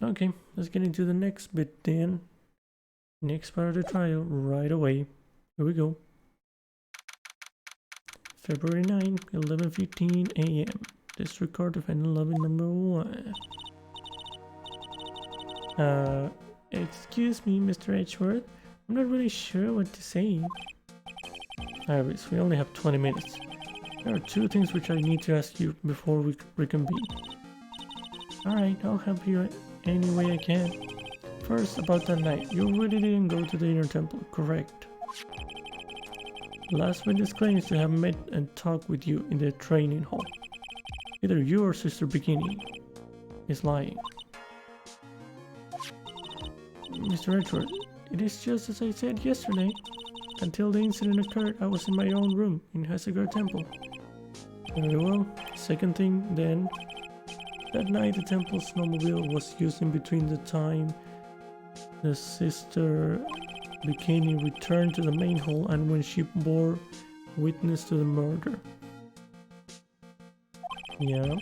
Okay, let's get into the next bit then. Next part of the trial right away. Here we go. February 9, 11:15 a.m. District Court Defendant Lobby number 1. Excuse me, Mr. Edgeworth. I'm not really sure what to say. Iris, we only have 20 minutes. There are two things which I need to ask you before we reconvene. Alright, I'll help you any way I can. First, about that night. You really didn't go to the inner temple, correct? Last witness claims to have met and talked with you in the training hall. Either you or Sister Bikini is lying. Mr. Edgeworth, it is just as I said yesterday. Until the incident occurred, I was in my own room in Hasegar Temple. Very well. Second thing, then. That night, the temple's snowmobile was used in between the time the Sister Bikini returned to the main hall and when she bore witness to the murder. Yeah.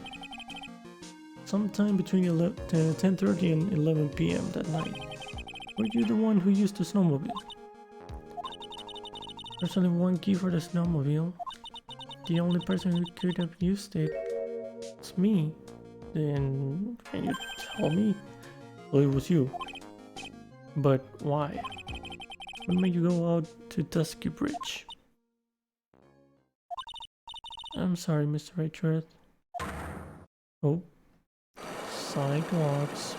Sometime between 10:30 and 11 p.m. that night. Were you the one who used the snowmobile? There's only one key for the snowmobile. The only person who could have used it is me. Then can you tell me? Well, it was you. But why? What made you go out to Dusky Bridge? I'm sorry, Mr. Edgeworth. Oh. Cyclops.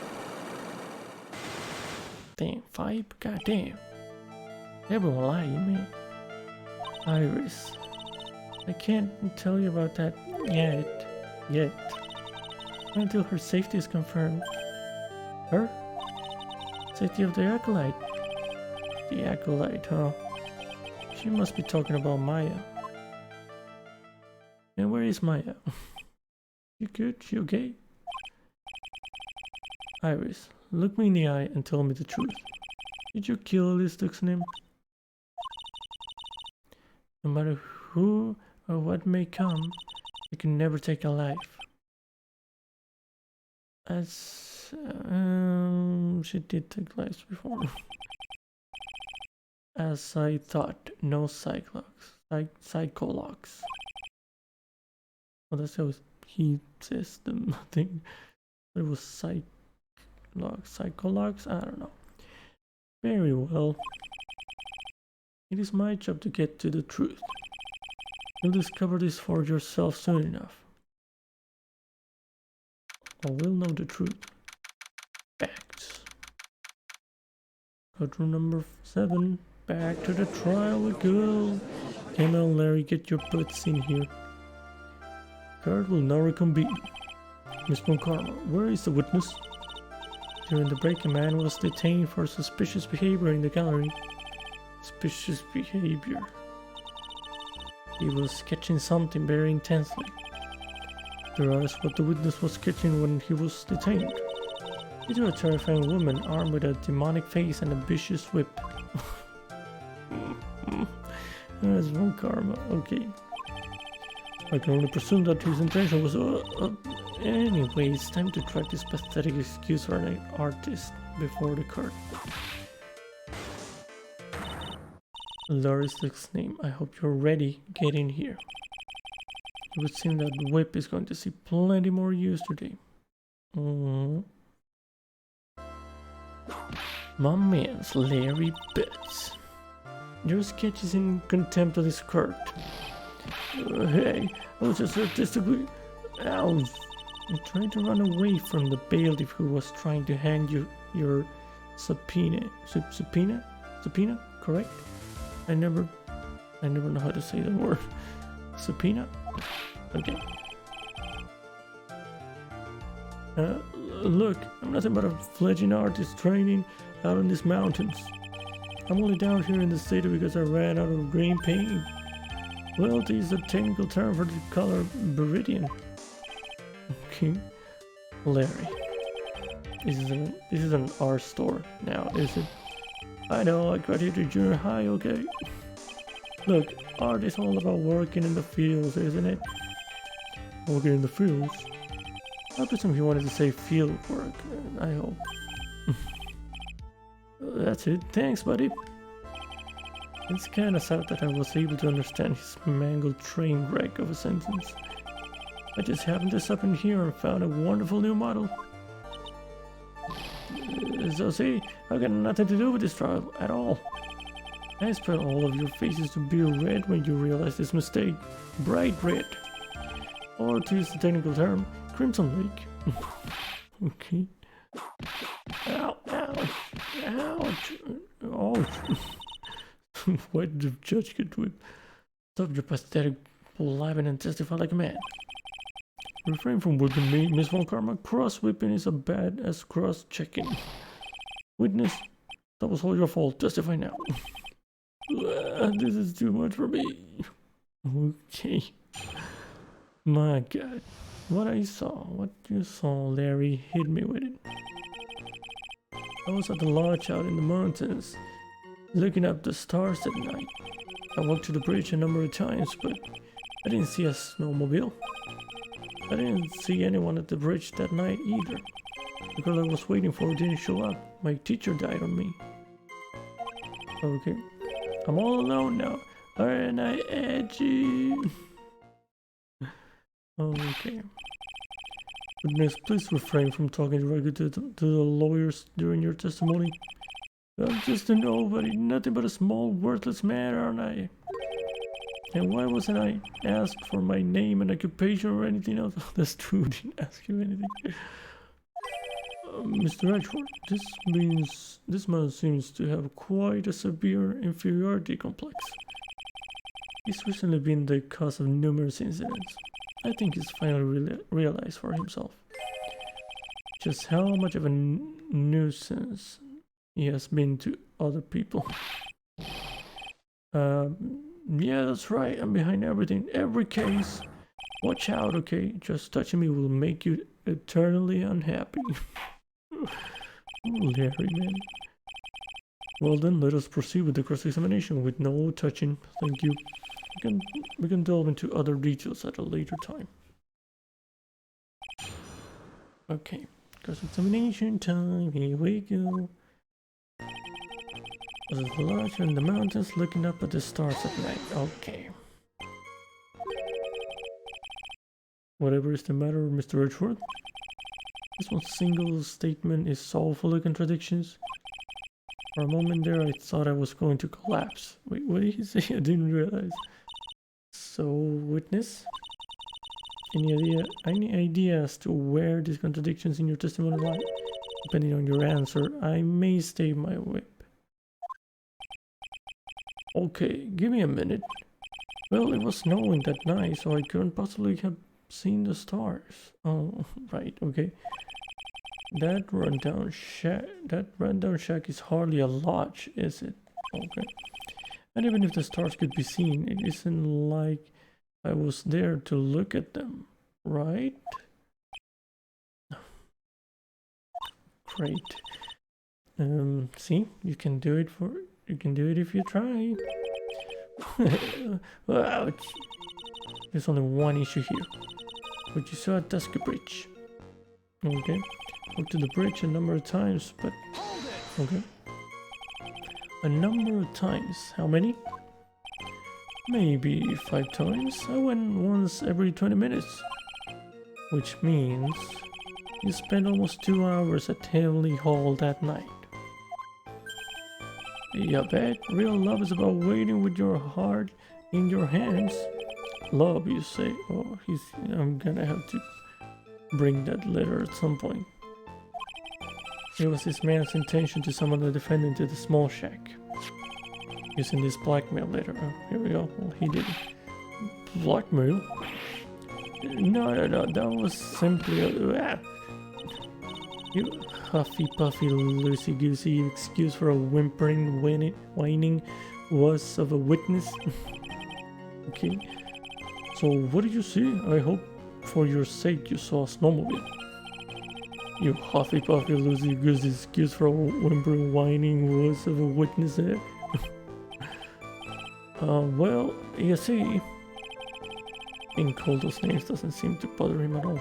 Damn, 5? God damn. Everyone lied, you mean? Iris. I can't tell you about that yet. Not until her safety is confirmed. Her? Safety of the Acolyte. The Acolyte, huh? She must be talking about Maya. And where is Maya? You good? She okay? Iris, look me in the eye and tell me the truth. Did you kill Listuxnim? No matter who or what may come, you can never take a life. As she did take lives before. As I thought, no Cyclops. Psychologs. Well, that's how he says the thing. It was Psychologs? I don't know. Very well. It is my job to get to the truth. You'll discover this for yourself soon enough. Or we'll know the truth. Facts. Courtroom number 7. Back to the trial we go. Come on, Larry, get your butts in here. Court will now reconvene. Miss Bonkarma, where is the witness? During the break, a man was detained for suspicious behavior in the gallery. Suspicious behavior. He was sketching something very intensely. There is what the witness was sketching when he was detained. It was a terrifying woman armed with a demonic face and a vicious whip. That's Bonkarma, okay. I can only presume that his intention was anyway, it's time to track this pathetic excuse for an artist before the court. Laris's name. I hope you're ready. Get in here. It would seem that Whip is going to see plenty more use today. My man's Larry Betts. Your sketch is in contempt of this court. Hey, I was just artistically... Ow! You tried to run away from the bailiff who was trying to hand you your subpoena. Subpoena? Correct? I never know how to say that word. Subpoena? Okay. Look, I'm nothing but a fledgling artist training out in these mountains. I'm only down here in the city because I ran out of green paint. Well, this is a technical term for the color Viridian. Okay. Larry. This is an art store now, is it? I know, I graduated junior high, okay? Look, art is all about working in the fields, isn't it? Working in the fields? I presume he wanted to say field work, I hope. That's it. Thanks, buddy. It's kinda sad that I was able to understand his mangled train wreck of a sentence. I just happened to stop in here and found a wonderful new model. So see, I got nothing to do with this trial at all. I expect all of your faces to be red when you realize this mistake. Bright red. Or to use the technical term, Crimson Lake. Okay. Ow, ow, ouch, ouch. Why did the judge get whipped? Stop your pathetic blabbing and testify like a man. Refrain from whipping me, Miss Von Karma. Cross-whipping is as bad as cross-checking. Witness, that was all your fault. Testify now. This is too much for me. Okay. My God. What you saw, Larry, hit me with it. I was at the lodge out in the mountains, looking up the stars at night. I walked to the bridge a number of times, but I didn't see a snowmobile. I didn't see anyone at the bridge that night either. The girl I was waiting for didn't show up. My teacher died on me. Okay. I'm all alone now. Aren't I edgy? Okay. Goodness, please refrain from talking directly to the lawyers during your testimony. I'm just a nobody, nothing but a small, worthless man, aren't I? And why wasn't I asked for my name and occupation or anything else? That's true, didn't ask you anything. Mr. Edgeworth, this man seems to have quite a severe inferiority complex. He's recently been the cause of numerous incidents. I think he's finally realized for himself just how much of a nuisance he has been to other people. Yeah, that's right. I'm behind everything, every case. Watch out, okay? Just touching me will make you eternally unhappy. Larry, man. Well then, let us proceed with the cross-examination with no touching. Thank you. We can delve into other details at a later time. Okay, cross-examination time. Here we go. Was it the lodge in the mountains looking up at the stars at night? Okay. Whatever is the matter, Mr. Edgeworth? This one single statement is so full of contradictions. For a moment there, I thought I was going to collapse. Wait, what did he say? I didn't realize. So, witness? Any idea as to where these contradictions in your testimony lie? Depending on your answer, I may stay my whip. Okay, give me a minute. Well, it was snowing that night, so I couldn't possibly have seen the stars. Oh, right, okay. That rundown shack is hardly a lodge, is it? Okay. And even if the stars could be seen, it isn't like I was there to look at them, right? Great. See, you can do it if you try. Ouch. There's only one issue here. What you saw at Dusky Bridge. Okay. Walked to the bridge a number of times, but okay. A number of times. How many? Maybe 5 times. I went once every 20 minutes. Which means you spent almost 2 hours at Heavenly Hall that night. Yeah, bet. Real love is about waiting with your heart in your hands. Love, you say? Oh, I'm gonna have to bring that letter at some point. It was this man's intention to summon the defendant to the small shack. Using this blackmail letter. Oh, here we go. Well, he did it. Blackmail? No. That was simply a... You huffy-puffy, loosey-goosey excuse for a whimpering, whining was of a witness. Okay. So, what did you see? I hope for your sake you saw a snowmobile. You huffy-puffy, loosey-goosey excuse for a whimpering, whining was of a witness. Well, you see, being called those names doesn't seem to bother him at all.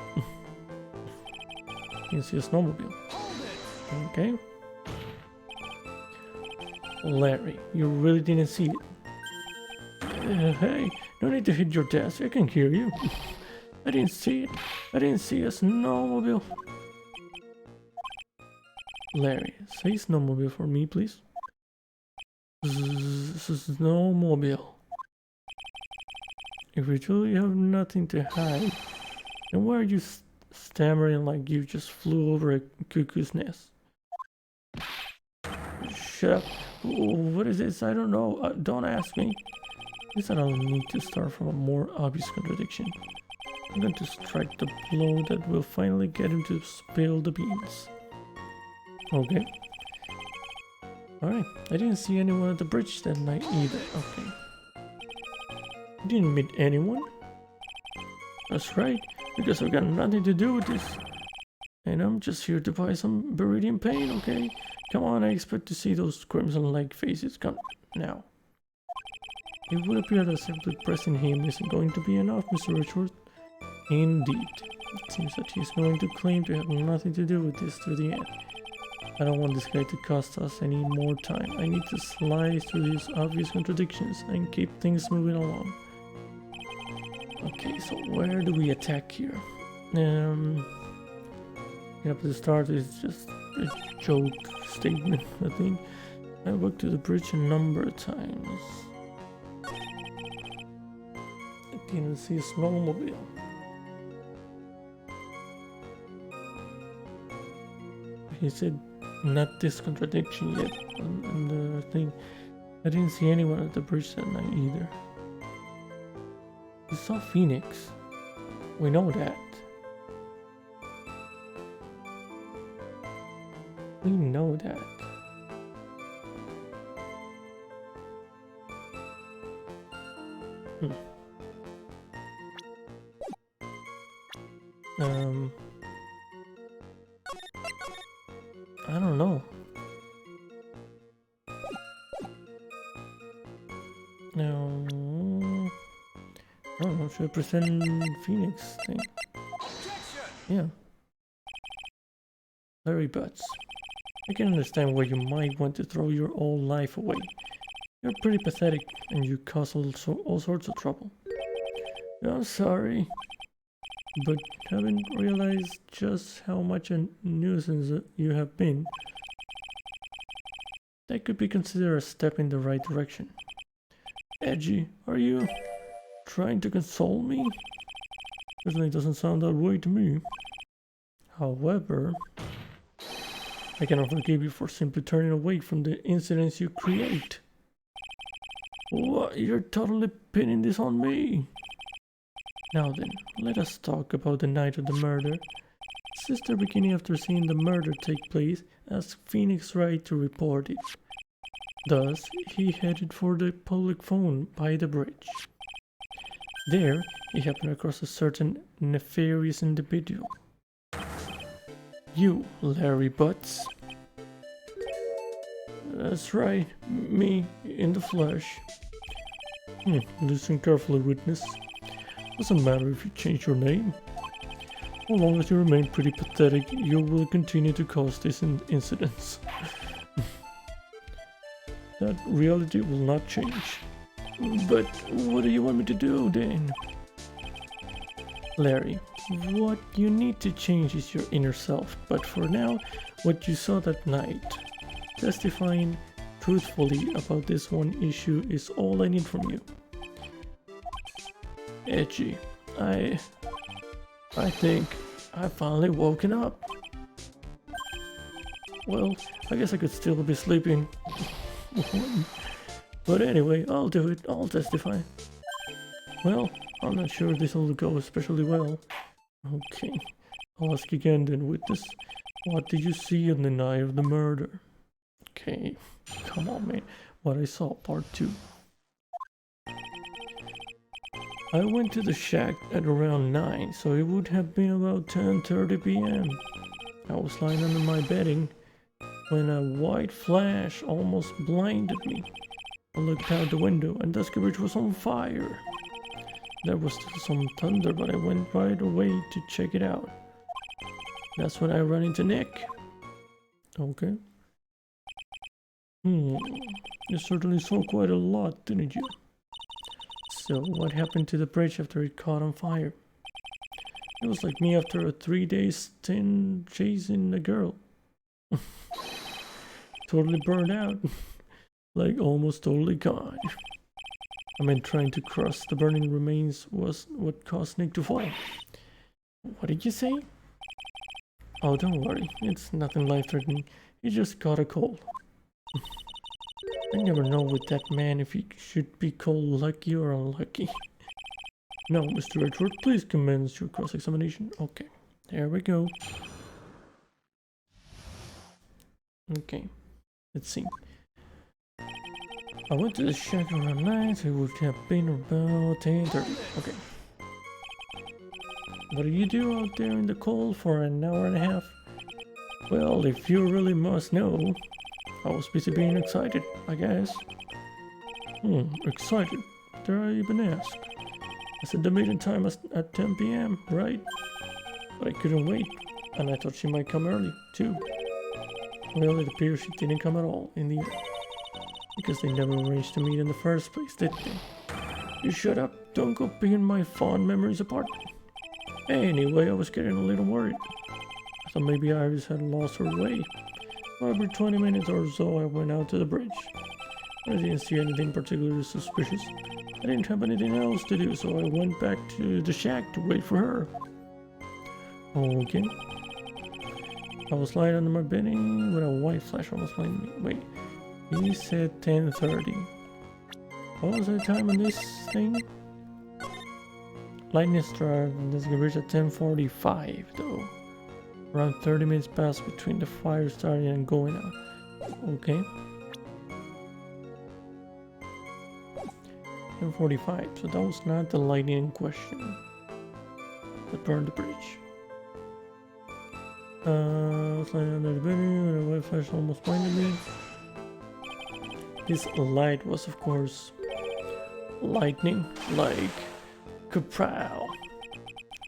can see a snowmobile. Okay. Larry, you really didn't see it. Hey, no need to hit your desk. I can hear you. I didn't see it. I didn't see a snowmobile. Larry, say snowmobile for me, please. Snowmobile. If you truly have nothing to hide, then why are you stammering like you just flew over a cuckoo's nest? Shut up. What is this? I don't know. Don't ask me. Guess I'll need to start from a more obvious contradiction. I'm going to strike the blow that will finally get him to spill the beans. Okay. Alright. I didn't see anyone at the bridge that night either. Okay. You didn't meet anyone? That's right, because I've got nothing to do with this. And I'm just here to buy some Viridian paint, okay? Come on, I expect to see those crimson-like faces come now. It would appear that simply pressing him isn't going to be enough, Mr. Richard. Indeed. It seems that he's going to claim to have nothing to do with this to the end. I don't want this guy to cost us any more time. I need to slice through these obvious contradictions and keep things moving along. Okay, so where do we attack here? At the start is just a joke statement, I think. I walked to the bridge a number of times. I didn't see a snowmobile. He said not this contradiction yet on the thing. I didn't see anyone at the bridge that night either. We saw Phoenix. We know that. We know that. I don't know. No. I don't know, should I present Phoenix thing? Yeah. Larry Butts. I can understand why you might want to throw your old life away. You're pretty pathetic and you cause all sorts of trouble. I'm sorry, but haven't realized just how much a nuisance you have been. That could be considered a step in the right direction. Edgy, are you trying to console me? Certainly doesn't sound that way to me. However, I cannot forgive you for simply turning away from the incidents you create. What? You're totally pinning this on me. Now then, let us talk about the night of the murder. Sister Bikini, after seeing the murder take place, asked Phoenix Wright to report it. Thus, he headed for the public phone by the bridge. There, he happened across a certain nefarious individual. You, Larry Butts. That's right, me, in the flesh. Listen carefully, witness. Doesn't matter if you change your name. As long as you remain pretty pathetic, you will continue to cause these incidents. That reality will not change. But what do you want me to do then? Larry, what you need to change is your inner self, but for now, what you saw that night. Testifying truthfully about this one issue is all I need from you. Edgy, I think I've finally woken up. Well, I guess I could still be sleeping. But anyway, I'll do it. I'll testify. Well, I'm not sure this will go especially well. Okay, I'll ask again then, witness. What did you see on the night of the murder? Okay, come on, man. What I saw, part 2. I went to the shack at around 9, so it would have been about 10:30 p.m. I was lying under my bedding when a white flash almost blinded me. I looked out the window and Dusky Bridge was on fire. There was still some thunder, but I went right away to check it out. That's when I run into Nick. Okay. You certainly saw quite a lot, didn't you? So, what happened to the bridge after it caught on fire? It was like me after a 3-day stint chasing a girl. Totally burned out. Like almost totally gone. I mean, trying to cross the burning remains was what caused Nick to fall. What did you say? Oh, don't worry. It's nothing life-threatening. He just got a cold. I never know with that man if he should be called lucky or unlucky. Now, Mr. Edward, please commence your cross-examination. Okay, there we go. Okay, let's see. I went to the shack around 9, so it would have been about 10:30. Okay. What do you do out there in the cold for an hour and a half? Well, if you really must know, I was busy being excited, I guess. Excited? Dare I even ask? I said the meeting time was at 10 p.m., right? But I couldn't wait, and I thought she might come early, too. Well, it appears she didn't come at all, in the end. Because they never arranged to meet in the first place, did they? You shut up, don't go picking my fond memories apart. Anyway, I was getting a little worried. I thought maybe Iris had lost her way. So every 20 minutes or so I went out to the bridge. I didn't see anything particularly suspicious. I didn't have anything else to do, so I went back to the shack to wait for her. Okay. I was lying under my bedding with a white flash almost blinding me. Wait, he said 10:30. What was the time on this thing? Lightning struck and this could reach at 10:45 though. Around 30 minutes passed between the fire starting and going out. Okay. 10:45, so that was not the lightning in question that burned the bridge. I was lying under the building and a white flash almost blinded me. This light was, of course, lightning, like kapow,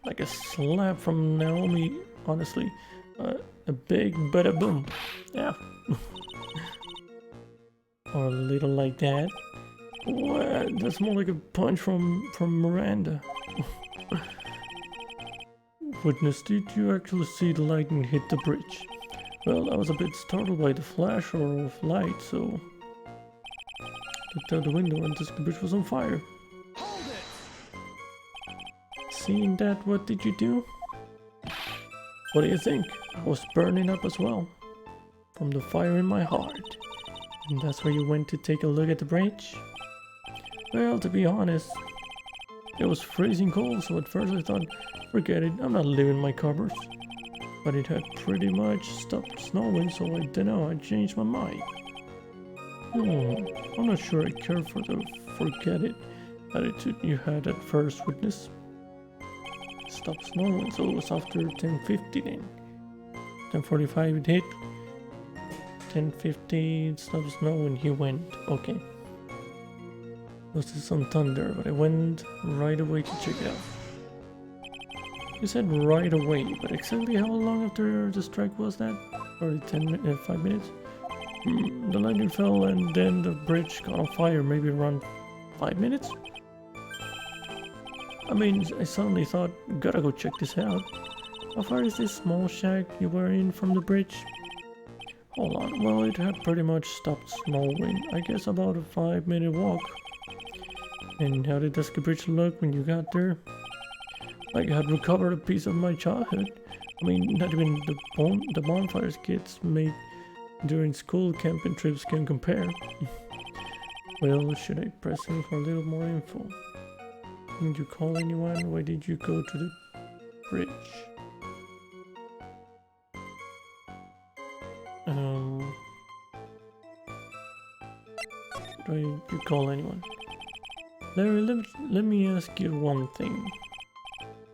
like a slap from Naomi. Honestly, a big bada boom, yeah, or a little like that. What? That's more like a punch from Miranda. Witness, did you actually see the lightning hit the bridge? Well, I was a bit startled by the flash of light, so looked out the window and the bridge was on fire. Seeing that, what did you do? What do you think? I was burning up as well, from the fire in my heart. And that's where you went to take a look at the bridge? Well, to be honest, it was freezing cold, so at first I thought, forget it, I'm not leaving my covers. But it had pretty much stopped snowing, so I dunno, I changed my mind. I'm not sure I care for the forget it attitude you had at first, Witness. Stopped snowing, so it was after 10:50 then. 10:45 it hit. 10:50 it stopped snowing, he went. Okay. Was there some thunder, but I went right away to check it out. You said right away, but exactly how long after the strike was that? Or 5 minutes? The lightning fell and then the bridge caught on fire, maybe around 5 minutes? I mean, I suddenly thought, gotta go check this out. How far is this small shack you were in from the bridge? Hold on, well, it had pretty much stopped snowing. I guess about a 5-minute walk. And how did Dusky Bridge look when you got there? Like I had recovered a piece of my childhood. I mean, not even the bonfires kids made during school camping trips can compare. Well, should I press him for a little more info? Did you call anyone? Why did you go to the bridge? Did you call anyone? Larry, let me ask you one thing.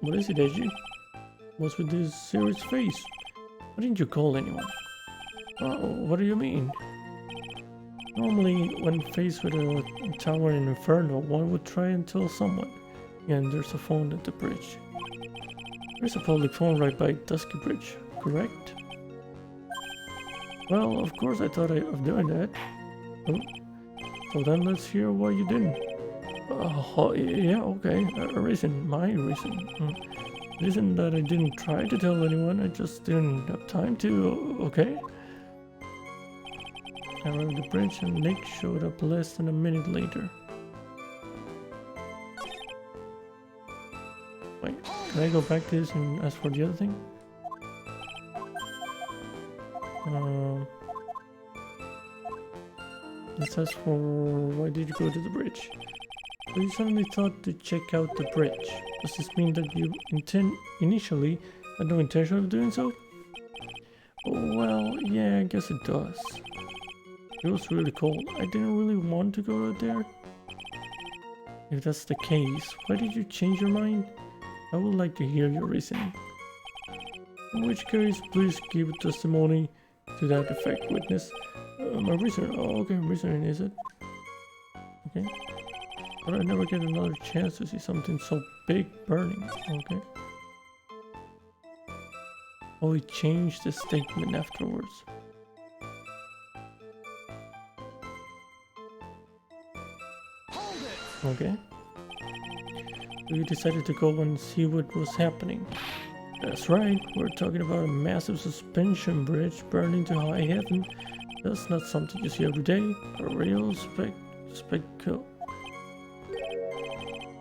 What is it, Edgy? What's with this serious face? Why didn't you call anyone? What do you mean? Normally, when faced with a tower in Inferno, one would try and tell someone. And there's a phone at the bridge. There's a public phone right by Dusky Bridge. correct? Well, of course I thought of doing that. Oh, so then let's hear why you didn't. Yeah, okay. A reason, my reason. Reason that I didn't try to tell anyone, I just didn't have time to, okay? I arrived at the bridge and Nick showed up less than a minute later. Wait, can I go back to this and ask for the other thing? Let's ask for why did you go to the bridge? Well, you suddenly thought to check out the bridge. Does this mean that you initially had no intention of doing so? Well, yeah, I guess it does. It was really cold. I didn't really want to go out there. If that's the case, why did you change your mind? I would like to hear your reasoning. In which case, please give testimony to that effect, witness. My reason. Oh, okay, reasoning is it? Okay. But I never get another chance to see something so big burning. Okay. Oh, he changed the statement afterwards. Okay. So you decided to go and see what was happening. That's right, we're talking about a massive suspension bridge burning to high heaven. That's not something you see every day. A real spectacle.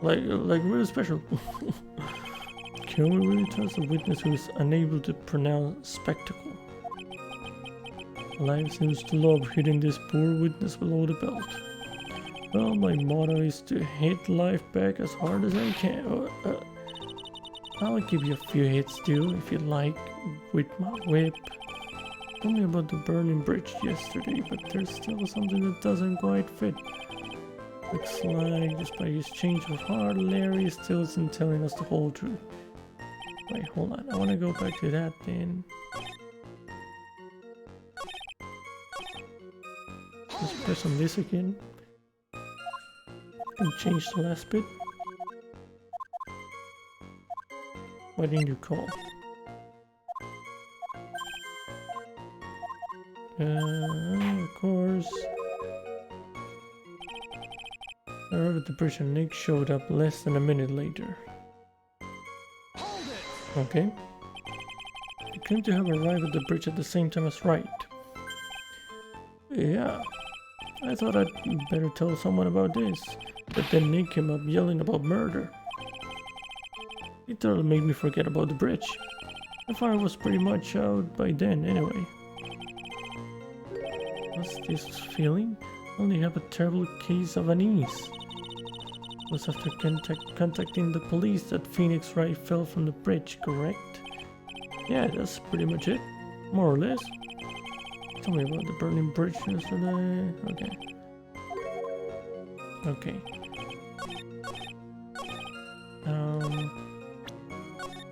Like really special. Can we really trust a witness who is unable to pronounce spectacle? Life seems to love hitting this poor witness below the belt. Well, my motto is to hit life back as hard as I can. I'll give you a few hits too, if you like, with my whip. Told me about the burning bridge yesterday, but there's still something that doesn't quite fit. Looks like, despite his change of heart, Larry still isn't telling us the whole truth. Wait, hold on, I want to go back to that then. Let's press on this again. And change the last bit. Why didn't you call? Of course. I arrived at the bridge and Nick showed up less than a minute later. Okay. You claim to have arrived at the bridge at the same time as Wright. Yeah. I thought I'd better tell someone about this. But then Nick came up yelling about murder. It totally made me forget about the bridge. The fire was pretty much out by then anyway. What's this feeling? I only have a terrible case of unease. It was after contacting the police that Phoenix Wright fell from the bridge, correct? Yeah, that's pretty much it. More or less. Tell me about the burning bridge yesterday. Okay. Okay.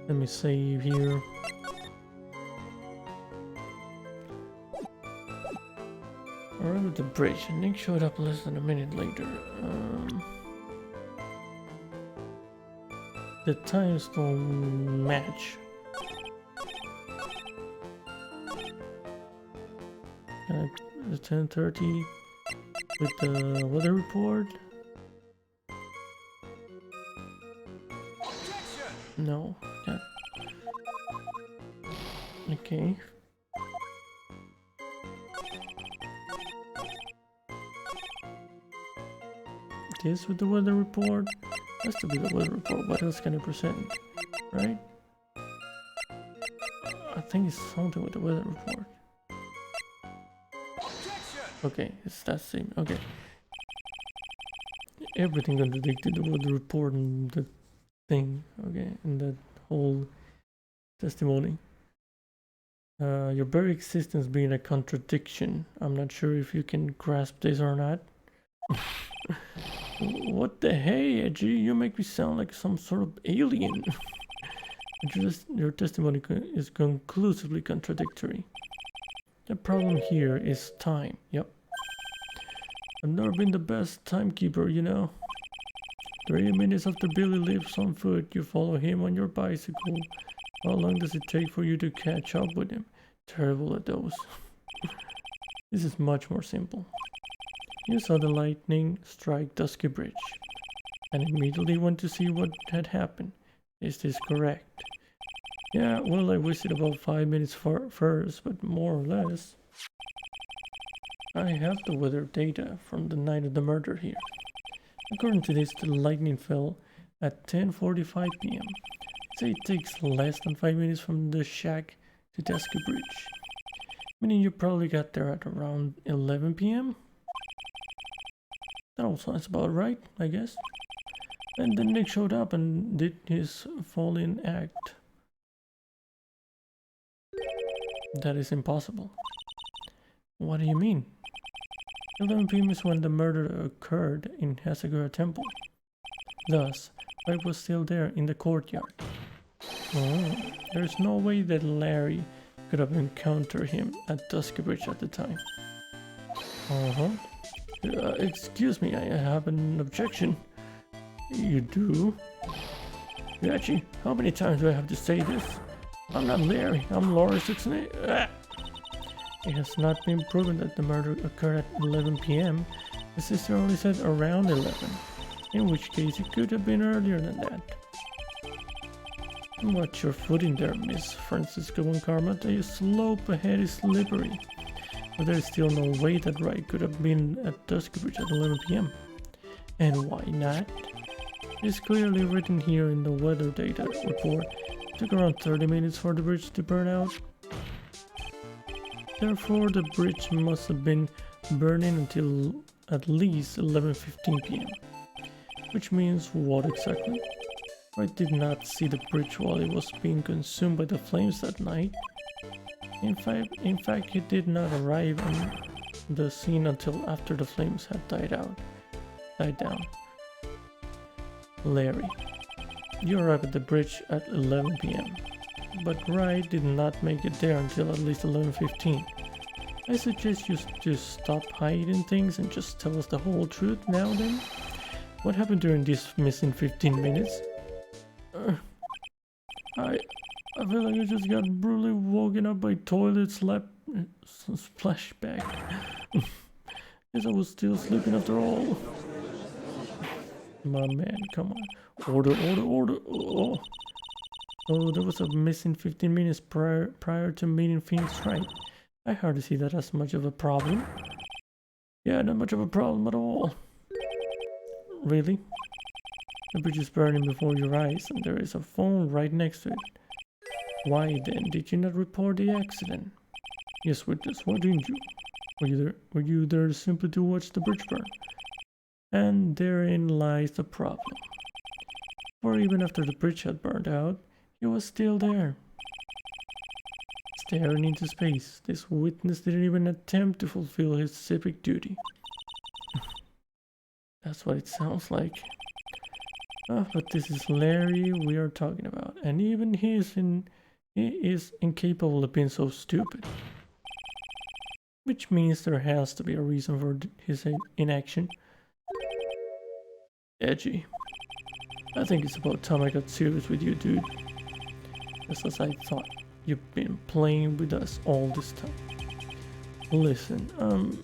Let me save here. Arrived at the bridge and Nick showed up less than a minute later. The times don't match. The 10:30 with the weather report. No. Yeah. Okay. This with the weather report. Has to be the weather report. What else can I present? Right? I think it's something with the weather report. Okay, it's that same. Okay. Everything contradicted the weather report and the thing. Okay, and that whole testimony. Your very existence being a contradiction. I'm not sure if you can grasp this or not. What the hey, Edgy? You make me sound like some sort of alien. Your testimony is conclusively contradictory. The problem here is time. Yep. I've never been the best timekeeper, you know. 30 minutes after Billy leaves on foot, you follow him on your bicycle. How long does it take for you to catch up with him? Terrible at those. This is much more simple. You saw the lightning strike Dusky Bridge and immediately went to see what had happened. Is this correct? Yeah, well, I wasted about 5 minutes first, but more or less. I have the weather data from the night of the murder here. According to this, the lightning fell at 10:45 p.m. Say it takes less than 5 minutes from the shack to Dusky Bridge. Meaning you probably got there at around 11 p.m.? That all sounds about right, I guess. And then Nick showed up and did his fall-in act. That is impossible. What do you mean? 11 p.m. is when the murder occurred in Hasagura Temple. Thus, Wright was still there in the courtyard. Oh, there's no way that Larry could have encountered him at Dusky Bridge at the time. Excuse me, I have an objection. You do? Yachi, how many times do I have to say this? I'm not Larry, I'm Laura 68. It has not been proven that the murder occurred at 11 p.m. The sister only said around 11, in which case it could have been earlier than that. Watch your footing there, Miss Francisco von Karma. The slope ahead is slippery. But there is still no way that Wright could have been at Dusky Bridge at 11 p.m. And why not? It's clearly written here in the weather data report. It took around 30 minutes for the bridge to burn out. Therefore, the bridge must have been burning until at least 11:15 p.m. Which means what exactly? Wright did not see the bridge while it was being consumed by the flames that night. In fact, he did not arrive on the scene until after the flames had died down. Larry, you arrived at the bridge at 11 p.m. But Wright did not make it there until at least 11:15. I suggest you just stop hiding things and just tell us the whole truth now then. What happened during these missing 15 minutes? I feel like I just got brutally woken up by toilet splashback. Guess I was still sleeping after all. My man, come on. Order. Oh, there was a missing 15 minutes prior to meeting Phoenix Wright. I hardly see that as much of a problem. Yeah, not much of a problem at all. Really? The bridge is burning before your eyes and there is a phone right next to it. Why then did you not report the accident? Yes, witness, why didn't you? Were you there simply to watch the bridge burn? And therein lies the problem. For even after the bridge had burned out, he was still there. Staring into space, this witness didn't even attempt to fulfill his civic duty. That's what it sounds like. But this is Larry we are talking about, and even he is incapable of being so stupid. Which means there has to be a reason for his inaction. Edgy. I think it's about time I got serious with you, dude. Just as I thought. You've been playing with us all this time. Listen, I'm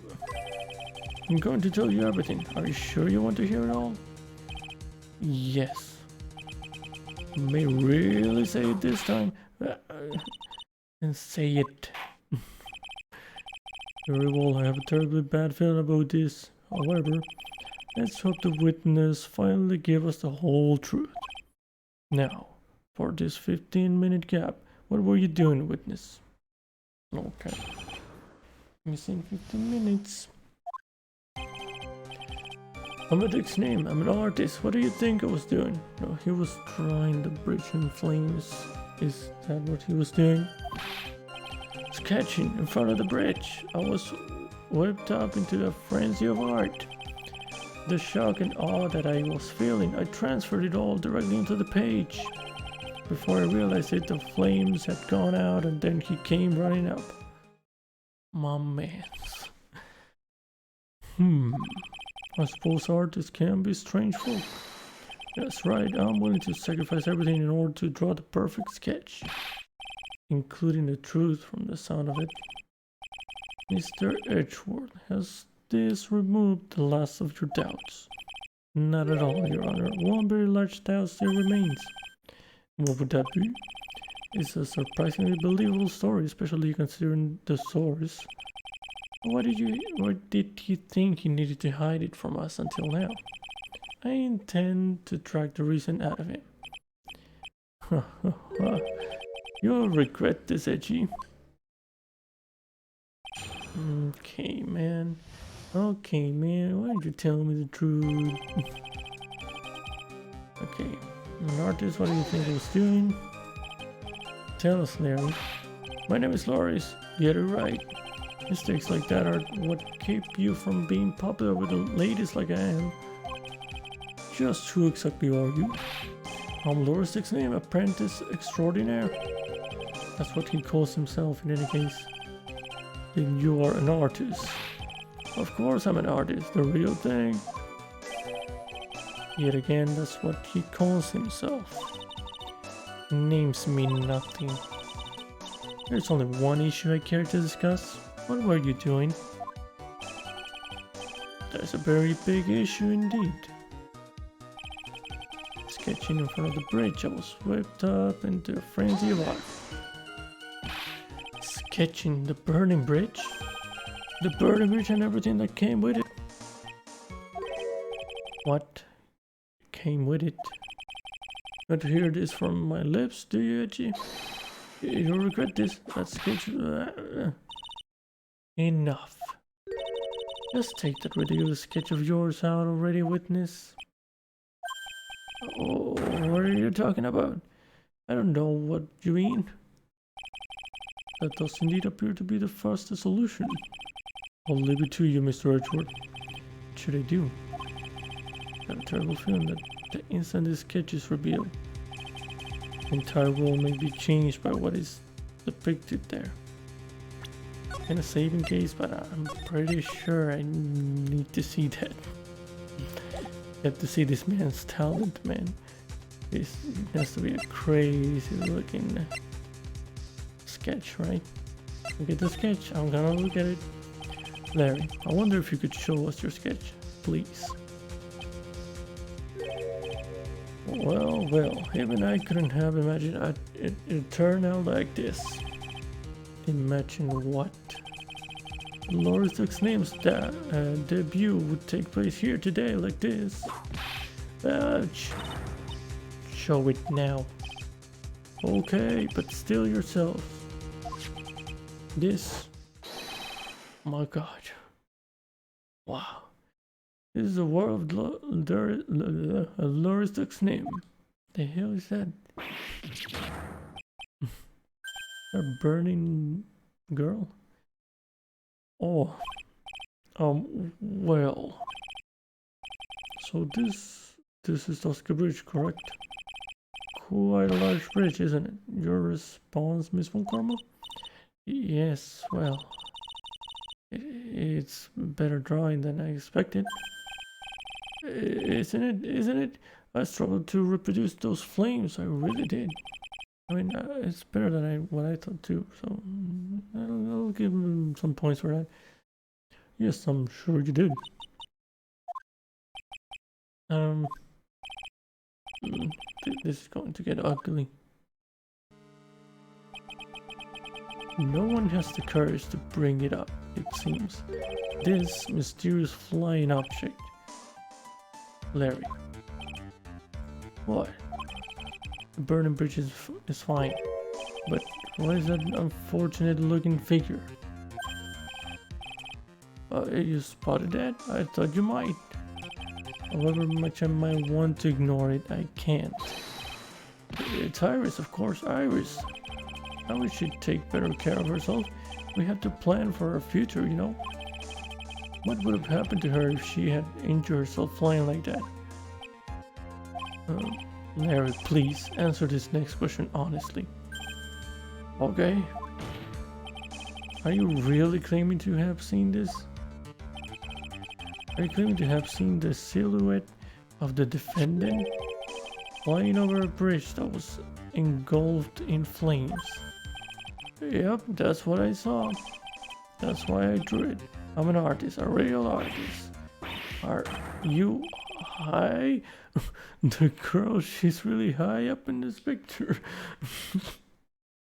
going to tell you everything. Are you sure you want to hear it all? Yes. You may really say it this time. And say it. Very well, I have a terribly bad feeling about this. However, let's hope the witness finally give us the whole truth. Now, for this 15-minute gap, what were you doing, witness? Okay. Missing 15 minutes. I'm a Dick's name. I'm an artist. What do you think I was doing? No, he was drawing the bridge in flames. Is that what he was doing? Sketching in front of the bridge. I was whipped up into a frenzy of art. The shock and awe that I was feeling, I transferred it all directly into the page. Before I realized it, the flames had gone out and then he came running up. My man. I suppose artists can be strange folk. That's right, I'm willing to sacrifice everything in order to draw the perfect sketch, including the truth from the sound of it. Mr. Edgeworth, has this removed the last of your doubts? Not at all, Your Honor. One very large doubt still remains. What would that be? It's a surprisingly believable story, especially considering the source. Why did you think you needed to hide it from us until now? I intend to track the reason out of him. You'll regret this, Edgy. Okay, man. Okay, man. Why did you tell me the truth? Okay. An artist, what do you think he was doing? Tell us, Larry. My name is Loris. Get it right. Mistakes like that are what keep you from being popular with the ladies like I am. Just who exactly are you? I'm Loris name, apprentice extraordinaire. That's what he calls himself in any case. Then you are an artist. Of course I'm an artist, the real thing. Yet again, that's what he calls himself. Names mean nothing. There's only one issue I care to discuss. What were you doing? That's a very big issue indeed. Sketching in front of the bridge, I was whipped up into a frenzy of art. Sketching the burning bridge? The burning bridge and everything that came with it. What came with it? Not to hear this from my lips, do you, Edgy? You'll regret this. That sketch... Enough. Just take that ridiculous sketch of yours out already, witness. Oh, what are you talking about? I don't know what you mean. That does indeed appear to be the fastest solution. I'll leave it to you, Mr. Edgeworth. What should I do? I have a terrible feeling that the instant this sketch is revealed, the entire world may be changed by what is depicted there. In a saving case, but I'm pretty sure I need to see that. You have to see this man's talent, man. This has to be a crazy looking sketch, right? Look at the sketch. I'm gonna look at it. Larry, I wonder if you could show us your sketch, please. Well, even I couldn't have imagined it'd turn out like this. Imagine what? Loris name's debut would take place here today like this. Show it now. Okay, but still yourself. This. Oh my God. Wow. This is the world of Loris name. The hell is that? A burning girl? Oh. Well. So this is Oscar Bridge, correct? Quite a large bridge, isn't it? Your response, Miss Von Karma? Yes, well. It's better drawing than I expected. Isn't it? I struggled to reproduce those flames, I really did. I mean, it's better than what I thought too, so I'll give him some points for that. Yes, I'm sure you did. This is going to get ugly. No one has the courage to bring it up, it seems. This mysterious flying object. Larry. What? The burning bridge is fine, but what is that unfortunate looking figure? You spotted that? I thought you might. However much I might want to ignore it, I can't. It's Iris, of course, Iris. Iris should take better care of herself. We have to plan for her future, you know. What would have happened to her if she had injured herself flying like that? Larry, please answer this next question honestly. Okay. Are you really claiming to have seen this? Are you claiming to have seen the silhouette of the defendant? flying over a bridge that was engulfed in flames. Yep, that's what I saw. That's why I drew it. I'm an artist, a real artist. Are you high? The girl, she's really high up in this picture.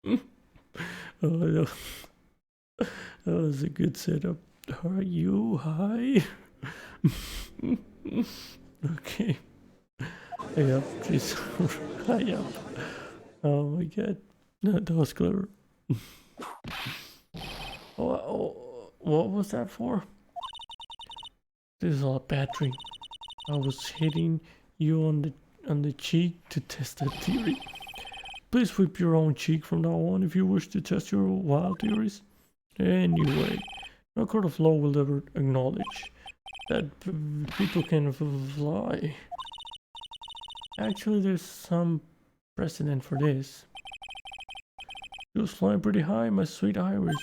Oh, no. That was a good setup. Are you high? Okay. Yep, she's high up. Oh my god. That was clever. What was that for? This is all a bad dream. I was hitting you on the cheek to test that theory. Please whip your own cheek from now on if you wish to test your wild theories. Anyway, no court of law will ever acknowledge that people can fly. Actually, there's some precedent for this. She was flying pretty high, my sweet Iris.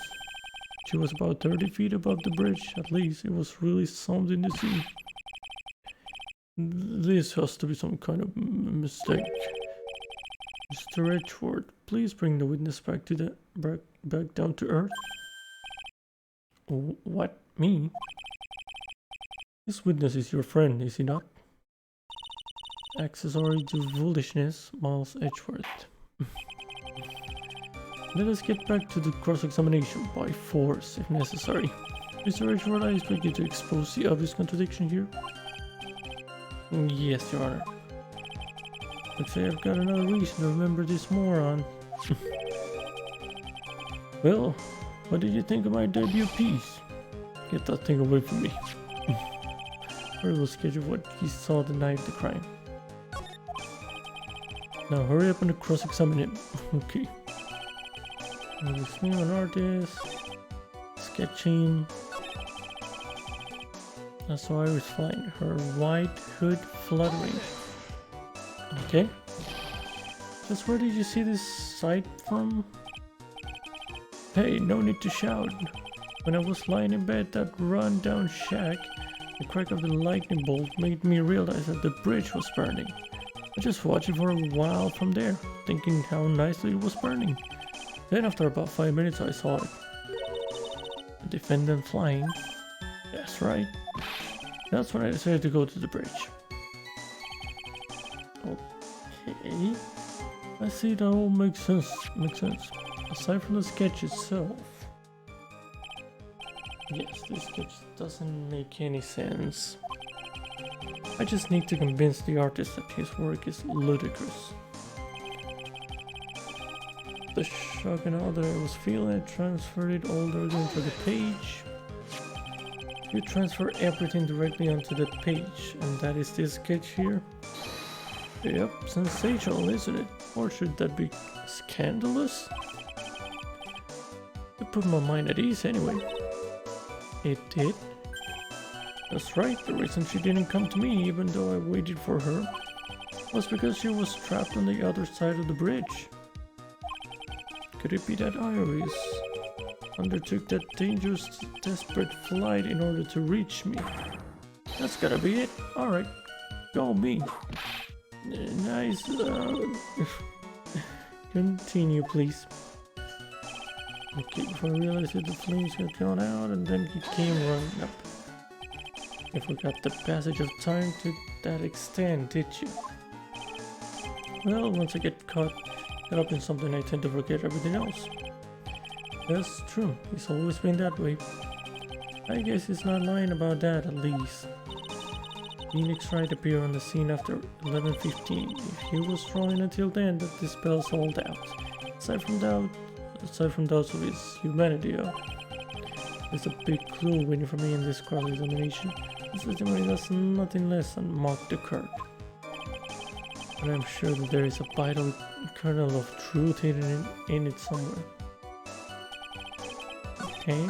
She was about 30 feet above the bridge, at least. It was really something to see. This has to be some kind of mistake. Mr. Edgeworth, please bring the witness back to the back down to earth. What? Me? This witness is your friend, is he not? Accessory to foolishness, Miles Edgeworth. Let us get back to the cross-examination by force, if necessary. Mr. Edgeworth, I expect you to expose the obvious contradiction here. Yes, Your Honor. Looks like I've got another reason to remember this moron. Well, what did you think of my debut piece? Get that thing away from me. Heard a sketch of what he saw the night of the crime. Now hurry up and cross-examine him. Okay. This name an artist. Sketching. I saw Iris flying. Her white hood fluttering. Okay. Just where did you see this sight from? Hey, no need to shout. When I was lying in bed, that run-down shack, the crack of the lightning bolt made me realize that the bridge was burning. I just watched it for a while from there, thinking how nicely it was burning. Then after about 5 minutes I saw it. The defendant flying. That's right. That's when I decided to go to the bridge. Okay. I see that all makes sense. Aside from the sketch itself. Yes, this sketch doesn't make any sense. I just need to convince the artist that his work is ludicrous. The shock and awe that I was feeling, I transferred it all directly into the page. You transfer everything directly onto the page, and that is this sketch here. Yep, sensational, isn't it? Or should that be scandalous? It put my mind at ease anyway. It did. That's right, the reason she didn't come to me even though I waited for her was because she was trapped on the other side of the bridge. Could it be that Iris undertook that dangerous, desperate flight in order to reach me? That's gotta be it. Alright, go me. Nice. Continue, please. Okay, before I realized that the flames had gone out and then he came running up. You forgot the passage of time to that extent, did you? Well, once I get caught up in something, I tend to forget everything else. That's true, he's always been that way. I guess he's not lying about that, at least. Phoenix Wright appeared on the scene after 11:15. If he was drawing until then, that dispels all doubts. Aside from doubts of his humanity, there's a big clue waiting for me in this cross-examination. This testimony does nothing less than mock the Kirk. And I'm sure that there is a vital kernel of truth hidden in it somewhere. Okay.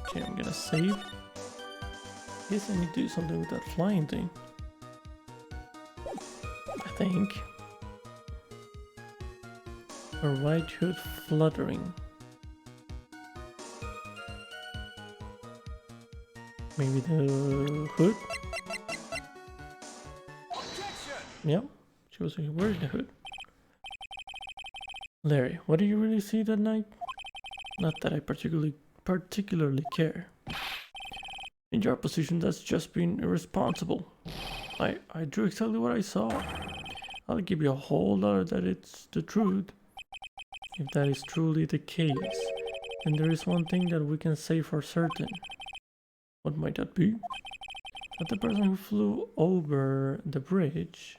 Okay, I'm gonna save. Guess I need to do something with that flying thing. I think. Her white hood fluttering. Maybe the hood? Yep, she was wearing the hood. Larry, what do you really see that night? Not that I particularly care. In your position, that's just being irresponsible. I drew exactly what I saw. I'll give you a whole lot that it's the truth. If that is truly the case, then there is one thing that we can say for certain. What might that be? That the person who flew over the bridge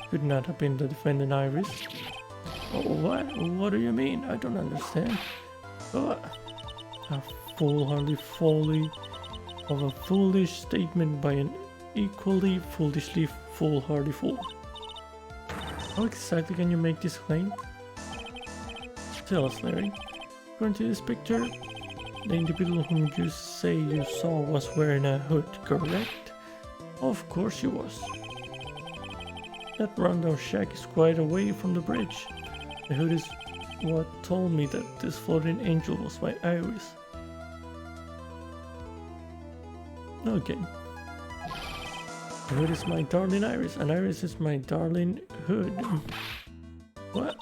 could not have been the defendant Iris. Oh, what? What do you mean? I don't understand. Oh, a foolhardy folly of a foolish statement by an equally foolishly foolhardy fool. How exactly can you make this claim? Tell us, Larry. According to this picture, the individual whom you say you saw was wearing a hood, correct? Of course she was. That rundown shack is quite away from the bridge. The hood is what told me that this floating angel was my Iris. Okay. The hood is my darling Iris, and Iris is my darling hood. What?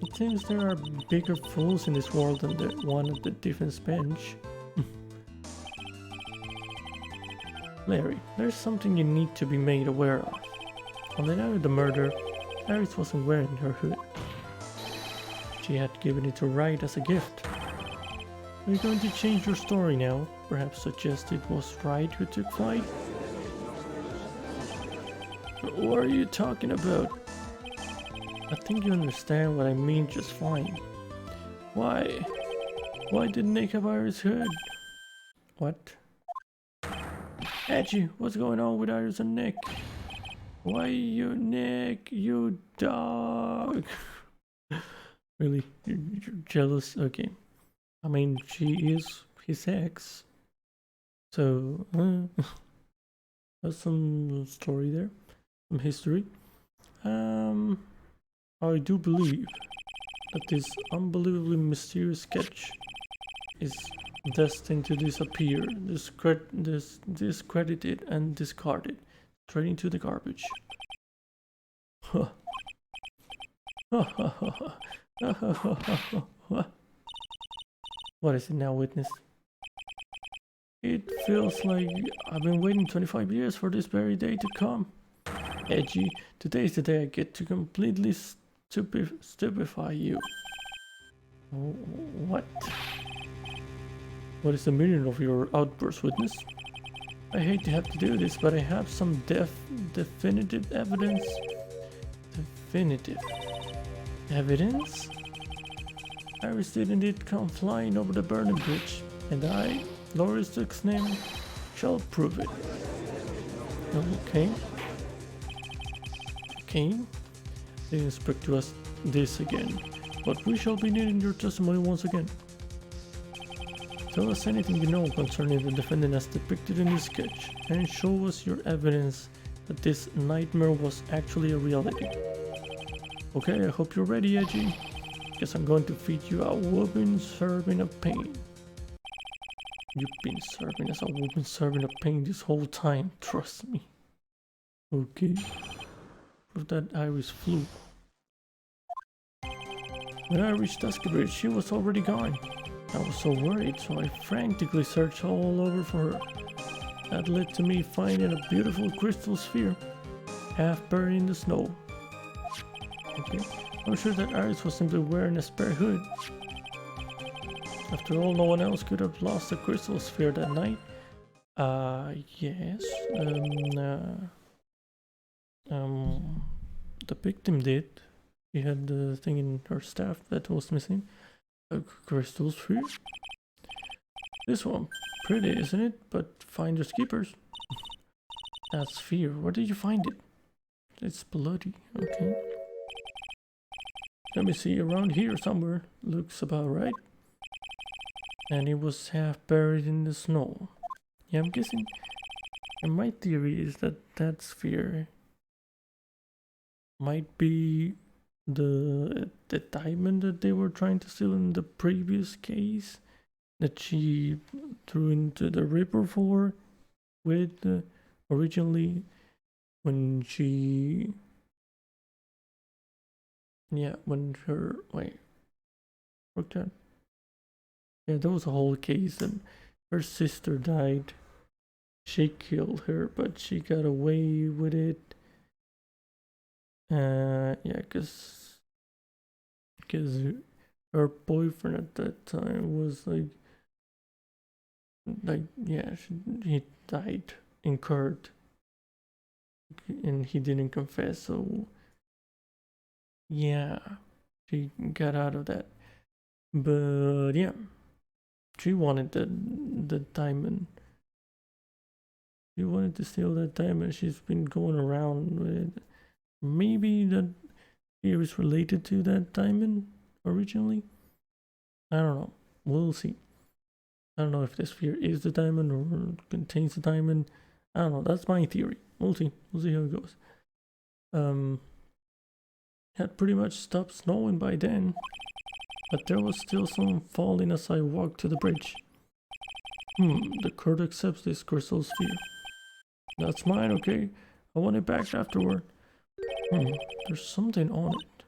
It seems there are bigger fools in this world than the one at the defense bench. Larry, there's something you need to be made aware of. On the night of the murder, Iris wasn't wearing her hood. She had given it to Wright as a gift. Are you going to change your story now? Perhaps suggest it was Wright who took flight? What are you talking about? I think you understand what I mean just fine. Why? Why did Nick have Iris' hood? What? Edgy, what's going on with Iris and Nick? Why you, Nick? You dog! Really? You're jealous? Okay. I mean, she is his ex. So, there's some story there. Some history. I do believe that this unbelievably mysterious sketch is destined to disappear, discredited and discarded, straight into the garbage. What is it now, witness? It feels like I've been waiting 25 years for this very day to come. Edgy, today's the day I get to completely stupefy you. What? What is the meaning of your outburst, witness? I hate to have to do this, but I have some definitive evidence. Definitive evidence? Iris did indeed come flying over the burning bridge, and I, Loris Duke's name, shall prove it. Okay. Okay. They didn't speak to us this again, but we shall be needing your testimony once again. Tell us anything you know concerning the defendant as depicted in this sketch, and show us your evidence that this nightmare was actually a reality. Okay, I hope you're ready, Edgy. Guess I'm going to feed you a whooping serving of pain. You've been serving as a whooping serving of pain this whole time, trust me. Okay. Prove that Iris flew. When I reached Dusky Bridge, she was already gone. I was so worried, so I frantically searched all over for her. That led to me finding a beautiful crystal sphere, half buried in the snow. Okay, I'm sure that Iris was simply wearing a spare hood. After all, no one else could have lost the crystal sphere that night. Yes. The victim did. She had the thing in her staff that was missing. A crystal sphere. This one, pretty, isn't it? But finders keepers. That sphere, where did you find it? It's bloody. Okay. Let me see, around here somewhere. Looks about right. And it was half buried in the snow. Yeah, I'm guessing. And my theory is that that sphere might be the diamond that they were trying to steal in the previous case that she threw into the river for with originally when she... Yeah, when her... Wait. Worked out. Yeah, there was a whole case and her sister died. She killed her, but she got away with it. Yeah, cause her boyfriend at that time was yeah, he died in court, and he didn't confess. So yeah, she got out of that. But yeah, she wanted the diamond. She wanted to steal that diamond. She's been going around with it. Maybe that here is related to that diamond originally. I don't know. We'll see. I don't know if this sphere is the diamond or contains the diamond. I don't know. That's my theory. We'll see. We'll see how it goes. Had pretty much stopped snowing by then, but there was still some falling as I walked to the bridge. The court accepts this crystal sphere. That's mine, okay? I want it back afterward. There's something on it.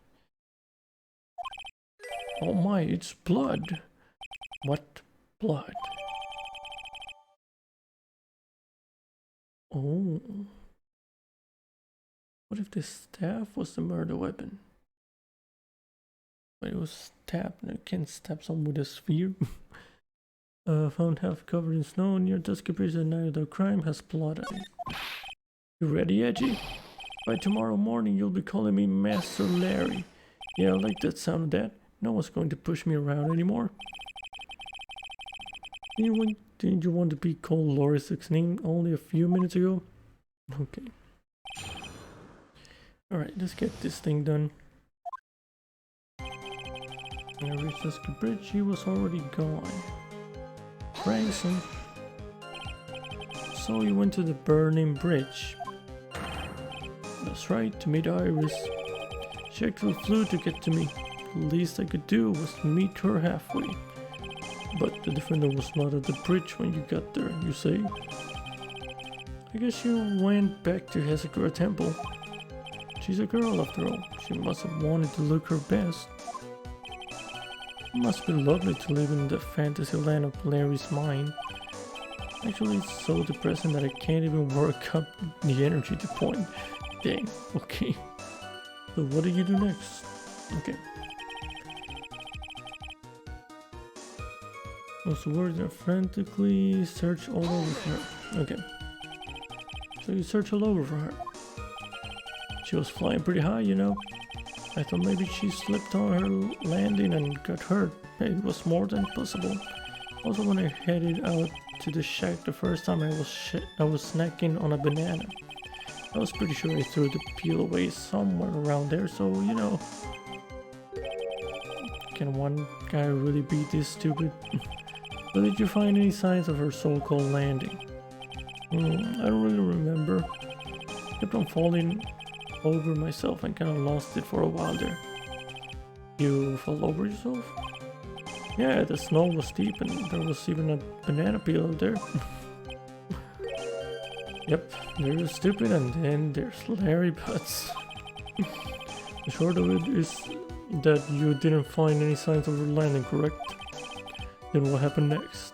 Oh my, it's blood. What blood? Oh. What if this staff was the murder weapon? But it was stabbed, and I can't stab someone with a sphere. Found half covered in snow near Dusky Bridge at night. The crime has blood on it. You ready, Edgy? By tomorrow morning, you'll be calling me Master Larry. Yeah, I like that sound of that. No one's going to push me around anymore. Didn't you want to be called Laura 16 only a few minutes ago? Okay. Alright, let's get this thing done. When I reached Dusky Bridge, she was already gone. Branson. So you went to the burning bridge. That's right, to meet Iris. She actually flew to get to me. The least I could do was meet her halfway. But the defender was not at the bridge when you got there, you say? I guess you went back to Hesekura Temple. She's a girl after all. She must have wanted to look her best. It must be lovely to live in the fantasy land of Larry's mind. Actually, it's so depressing that I can't even work up the energy to point. Dang, okay. So what do you do next? Okay. Also words are frantically search all over for her. Okay. So you search all over for her. She was flying pretty high, you know. I thought maybe she slipped on her landing and got hurt. It was more than possible. Also, when I headed out to the shack the first time, I was snacking on a banana. I was pretty sure I threw the peel away somewhere around there, so you know. Can one guy really be this stupid? But did you find any signs of her so-called landing? I don't really remember. I kept on falling over myself and kind of lost it for a while there. You fell over yourself? Yeah, the snow was steep and there was even a banana peel out there. Yep, there's stupid and then there's Larry Butts. The short of it is that you didn't find any signs of her landing, correct? Then what happened next?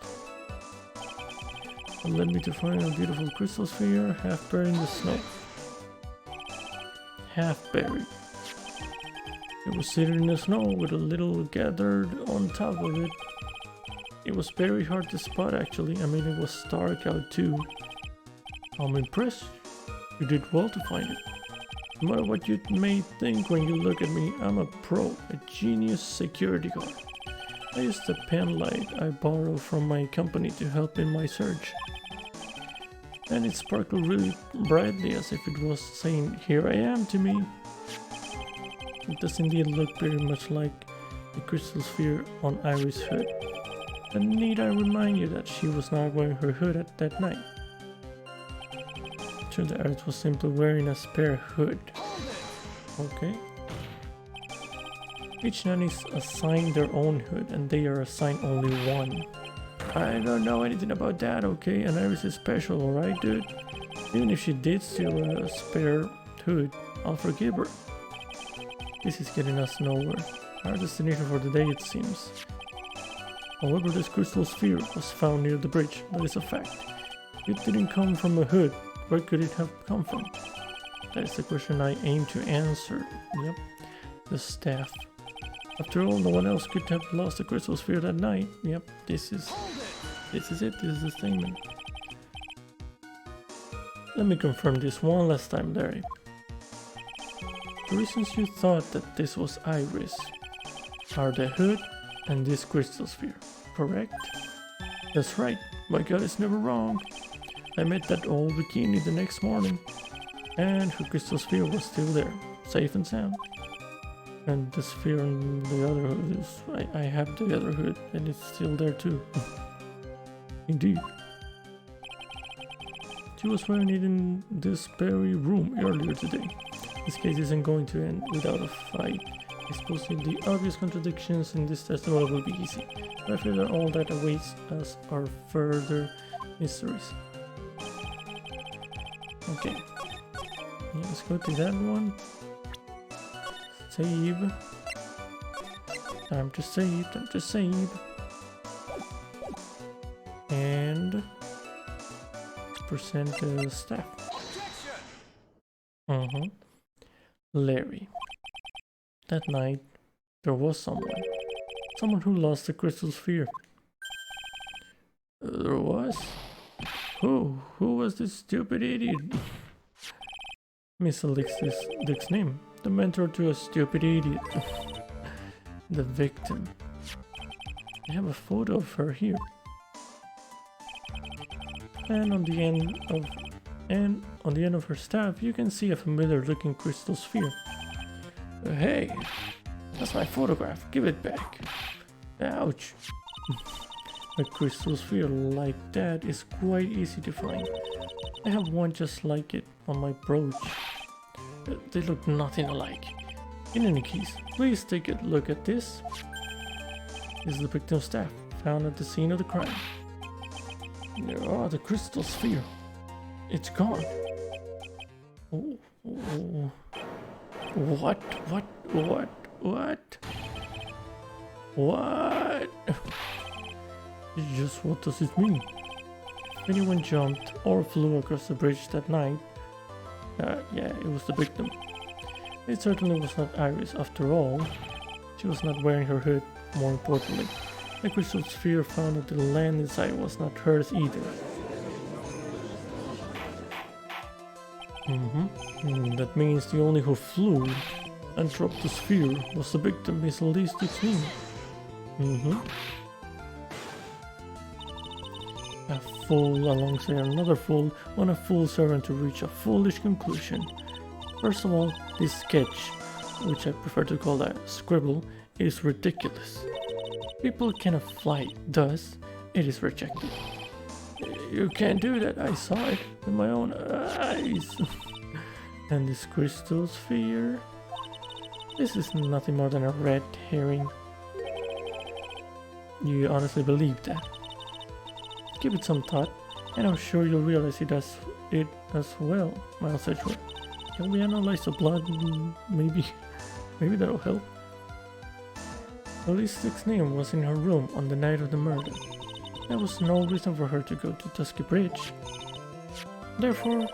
It led me to find a beautiful crystal sphere half buried in the snow. Half buried. It was seated in the snow with a little gathered on top of it. It was very hard to spot actually. I mean, it was dark out too. I'm impressed. You did well to find it. No matter what you may think when you look at me, I'm a pro, a genius security guard. I used the pen light I borrowed from my company to help in my search. And it sparkled really brightly as if it was saying, "Here I am" to me. It does indeed look very much like the crystal sphere on Iris' hood. But need I remind you that she was not wearing her hood at that night? Turns out Iris was simply wearing a spare hood. Okay. Each nun is assigned their own hood and they are assigned only one. I don't know anything about that, okay? And Iris is special, alright, dude? Even if she did steal a spare hood, I'll forgive her. This is getting us nowhere. Our destination for the day, it seems. However, this crystal sphere was found near the bridge. That is a fact. It didn't come from a hood. Where could it have come from? That is the question I aim to answer. Yep. The staff. After all, no one else could have lost the crystal sphere that night. Yep, this is it. This is the statement. Let me confirm this one last time, Larry. The reasons you thought that this was Iris are the hood and this crystal sphere, correct? That's right, my gut is never wrong. I met that old bikini the next morning, and her crystal sphere was still there, safe and sound. And the sphere on the other hood is... I have the other hood, and it's still there too. Indeed. She was wearing it in this very room earlier today. This case isn't going to end without a fight. Exposing the obvious contradictions in this testimony will be easy, but I fear that all that awaits us are further mysteries. Okay. Yeah, let's go to that one. Save. Time to save, time to save. And let's present the staff. Larry. That night, there was someone who lost the crystal sphere. There was? Who was this stupid idiot? Miss Alexis' name. The mentor to a stupid idiot. The victim. I have a photo of her here. And on the end of her staff, you can see a familiar looking crystal sphere. Hey, that's my photograph. Give it back. Ouch. A crystal sphere like that is quite easy to find. I have one just like it on my brooch. They look nothing alike. In any case, please take a look at this. This is the victim's staff, found at the scene of the crime. Oh, the crystal sphere. It's gone. Oh. What? Just what does it mean? If anyone jumped or flew across the bridge that night, yeah, it was the victim. It certainly was not Iris after all. She was not wearing her hood, more importantly. The crystal sphere found at the landing site was not hers either. That means the only who flew and dropped the sphere was the victim, Miss Alexis' name. A fool alongside another fool want a fool servant to reach a foolish conclusion. First of all, this sketch, which I prefer to call a scribble, is ridiculous. People cannot fly, thus it is rejected. You can't do that, I saw it with my own eyes. And this crystal sphere? This is nothing more than a red herring. You honestly believe that? Give it some thought, and I'm sure you'll realize it as well, Miles Edgeworth. Can we analyze the blood? Maybe that'll help. Alexis' name was in her room on the night of the murder. There was no reason for her to go to Tusky Bridge. Therefore,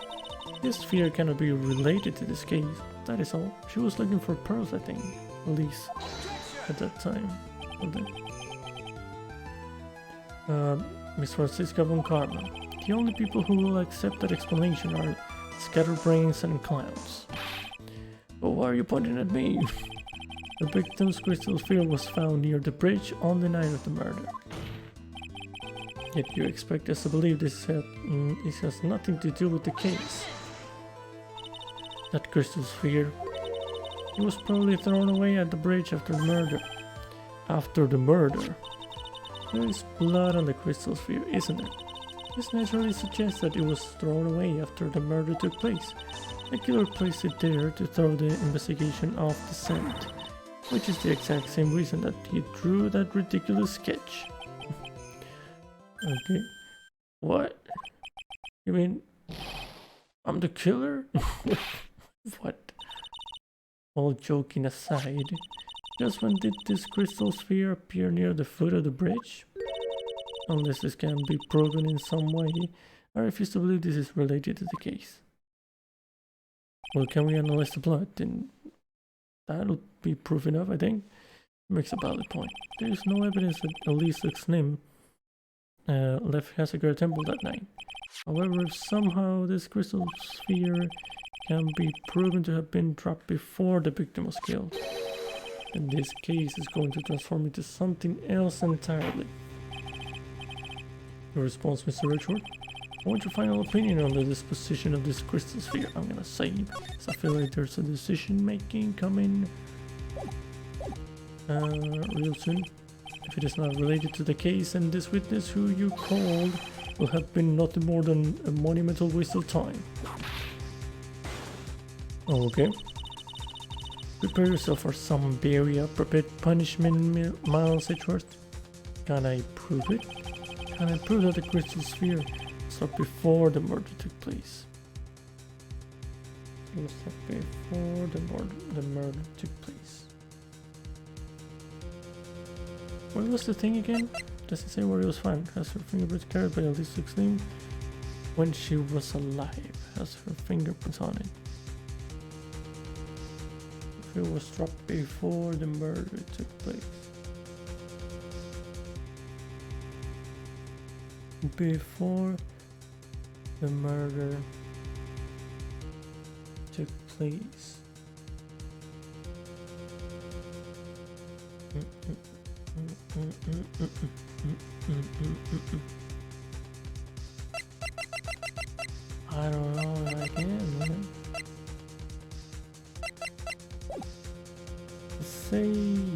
this sphere cannot be related to this case. That is all. She was looking for pearls, I think, at least at that time. Miss Francisca von Karma. The only people who will accept that explanation are scatterbrains and clowns. But why are you pointing at me? The victim's crystal sphere was found near the bridge on the night of the murder. Yet you expect us to believe this has nothing to do with the case. That crystal sphere, it was probably thrown away at the bridge after the murder. After the murder? There is blood on the crystal sphere, isn't there? This naturally suggests that it was thrown away after the murder took place. The killer placed it there to throw the investigation off the scent, which is the exact same reason that he drew that ridiculous sketch. Okay. What? You mean I'm the killer? What? All joking aside, just when did this crystal sphere appear near the foot of the bridge? Unless this can be proven in some way, I refuse to believe this is related to the case. Well, can we analyze the blood? Then that'll be proof enough, I think. Makes a valid point. There is no evidence that Elisa Slim left Hasagara Temple that night. However, if somehow this crystal sphere can be proven to have been dropped before the victim was killed, then this case is going to transform into something else entirely. Your response, Mr. Richard? I want your final opinion on the disposition of this crystal sphere. I'm gonna save, so I feel like there's a decision making coming real soon. If it is not related to the case, and this witness who you called will have been nothing more than a monumental waste of time. Okay. Prepare yourself for some very appropriate punishment, Miles Edgeworth. Can I prove it? Can I prove that the crystal sphere stopped before the murder took place? It was stopped before the murder took place. What was the thing again? Does it say where it was found? Has her fingerprints carried by Elisa Slim when she was alive? Has her fingerprints on it? If it was dropped before the murder took place. Before the murder took place. I don't know if I can, man. Say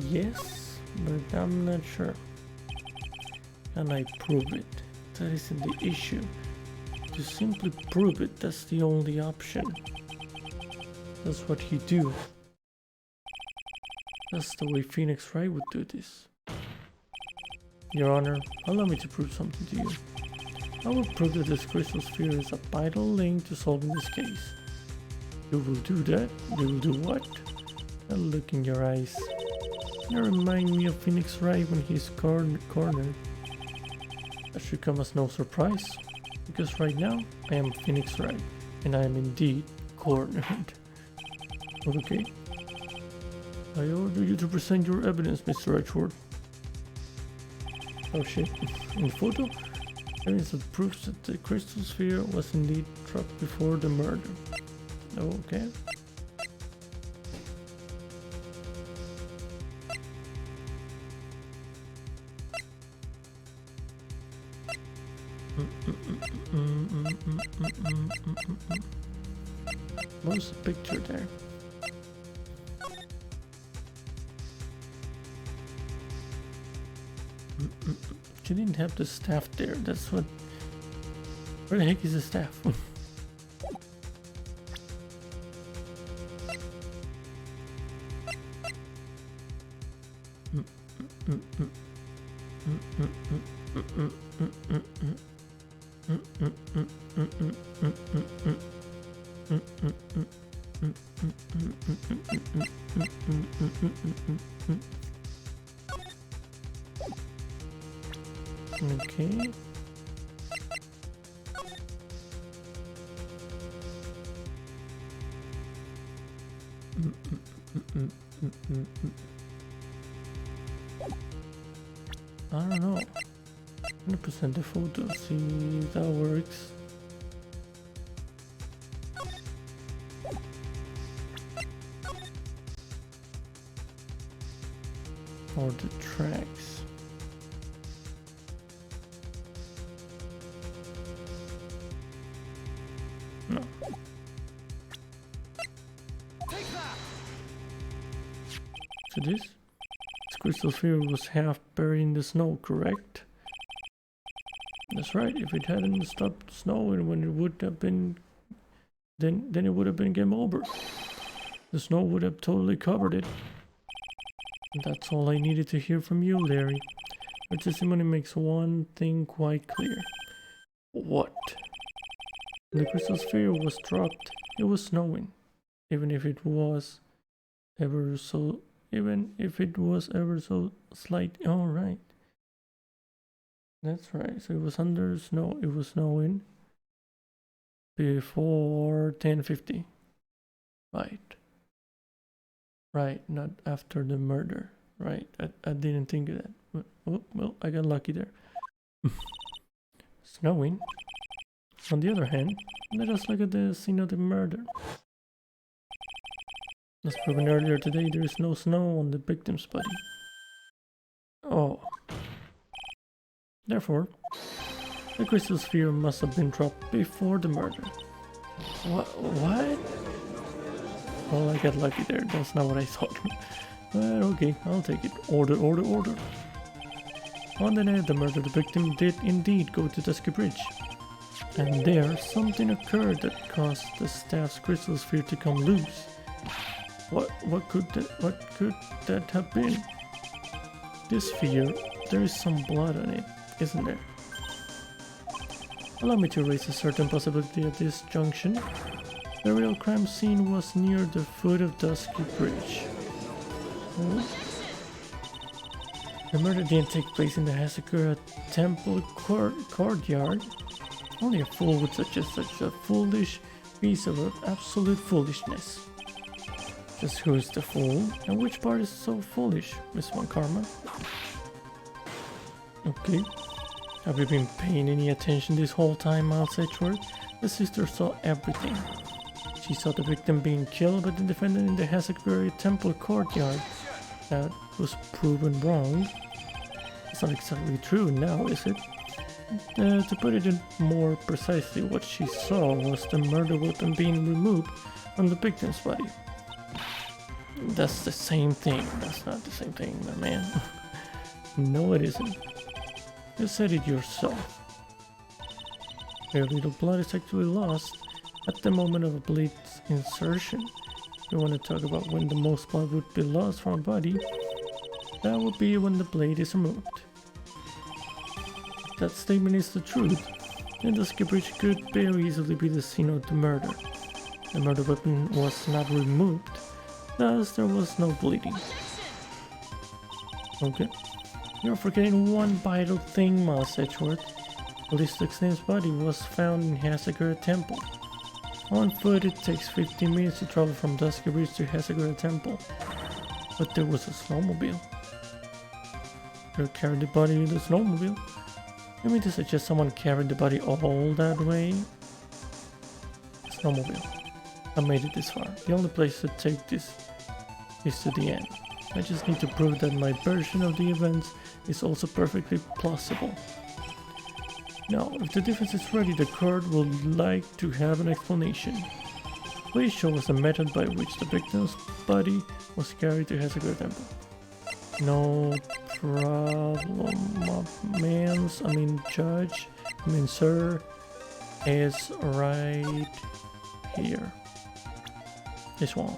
yes, but I'm not sure. Can I prove it? That isn't the issue. To simply prove it, that's the only option. That's what you do. That's the way Phoenix Wright would do this. Your Honor, allow me to prove something to you. I will prove that this crystal sphere is a vital link to solving this case. You will do that? You will do what? A look in your eyes. You remind me of Phoenix Wright when he's cornered. That should come as no surprise, because right now I am Phoenix Wright, and I am indeed cornered. Okay. I order you to present your evidence, Mr. Edgeworth. Oh shit. In the photo, evidence that proves that the crystal sphere was indeed dropped before the murder. Okay. What's the picture there? She didn't have the staff there. That's what. Where the heck is the staff? Okay. I don't know. 100% the photo, see if that works. Or the tracks. No. So this crystal sphere was half buried in the snow, correct? That's right. If it hadn't stopped snowing when it would have been, then it would have been game over. The snow would have totally covered it. And that's all I needed to hear from you, Larry. Your testimony makes one thing quite clear. What? The crystal sphere was dropped. It was snowing. Even if it was ever so slight. All right. That's right. So it was under snow. It was snowing before 10:50. Right. Right. Not after the murder. Right. I didn't think of that. Oh, well, I got lucky there. Snowing. On the other hand, let us look at the scene of the murder. As proven earlier today, there is no snow on the victim's body. Oh. Therefore, the crystal sphere must have been dropped before the murder. What? Well, I got lucky there. That's not what I thought. But okay, I'll take it. Order. On the night of the murder, the victim did indeed go to Dusky Bridge. And there, something occurred that caused the staff's crystal sphere to come loose. What could that have been? This sphere, there is some blood on it, isn't there? Allow me to raise a certain possibility at this junction. The real crime scene was near the foot of Dusky Bridge. Oh. The murder didn't take place in the Hasakura Temple courtyard. Only a fool would suggest such a foolish piece of absolute foolishness. Just who is the fool, and which part is so foolish, Miss Von Karma? Okay. Have you been paying any attention this whole time, Miles Edgeworth? The sister saw everything. She saw the victim being killed by the defendant in the Hasakura Temple courtyard. That was proven wrong. It's not exactly true now, is it? To put it in more precisely, what she saw was the murder weapon being removed from the victim's body. That's the same thing. That's not the same thing, my man. No, it isn't. You said it yourself. Very little blood is actually lost at the moment of a blade's insertion. If you want to talk about when the most blood would be lost from a body, that would be when the blade is removed. If that statement is the truth, then the Dusky Bridge could very easily be the scene of the murder. The murder weapon was not removed, thus there was no bleeding. Okay. You're forgetting one vital thing, Miles Edgeworth. Ballistic Name's body was found in Hasakura Temple. On foot, it takes 15 minutes to travel from Dusky Bridge to Hasakura Temple. But there was a snowmobile. They carried the body in the snowmobile. You mean to suggest someone carried the body all that way? Snowmobile. I made it this far. The only place to take this is to the end. I just need to prove that my version of the events is also perfectly plausible. Now, if the defense is ready, the court would like to have an explanation. Please show us the method by which the victim's body was carried to Hasakura Temple. No problem, sir, is right here. This one.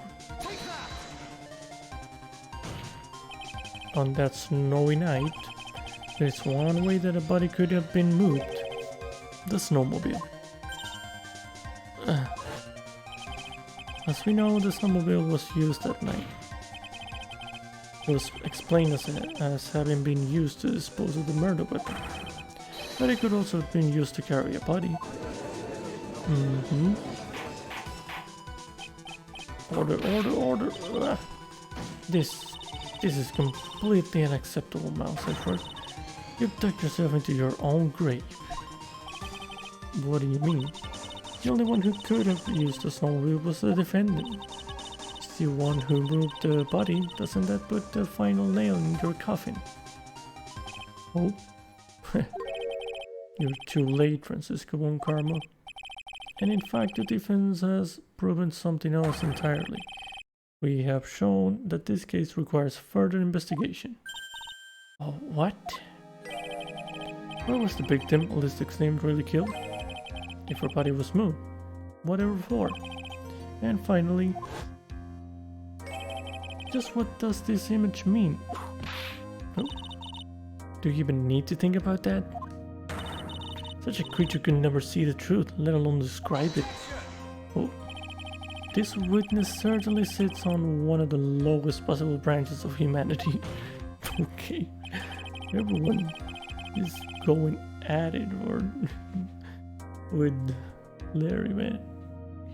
On that snowy night, there's one way that a body could have been moved. The snowmobile. As we know, the snowmobile was used that night. It was explained as having been used to dispose of the murder weapon. But it could also have been used to carry a body. Order. This is completely unacceptable, Miles Edgeworth. You've dug yourself into your own grave. What do you mean? The only one who could have used the snowmobile was the defendant. It's the one who moved the body. Doesn't that put the final nail in your coffin? Oh? You're too late, Francisco Von Karma. And in fact, the defense has proven something else entirely. We have shown that this case requires further investigation. Oh, what? Where was the victim, Ballistic Name, really killed? If her body was moved, whatever for? And finally, just what does this image mean? Oh, do you even need to think about that? Such a creature can never see the truth, let alone describe it. Oh. This witness certainly sits on one of the lowest possible branches of humanity. Okay. Everyone is going at it or with Larry, man.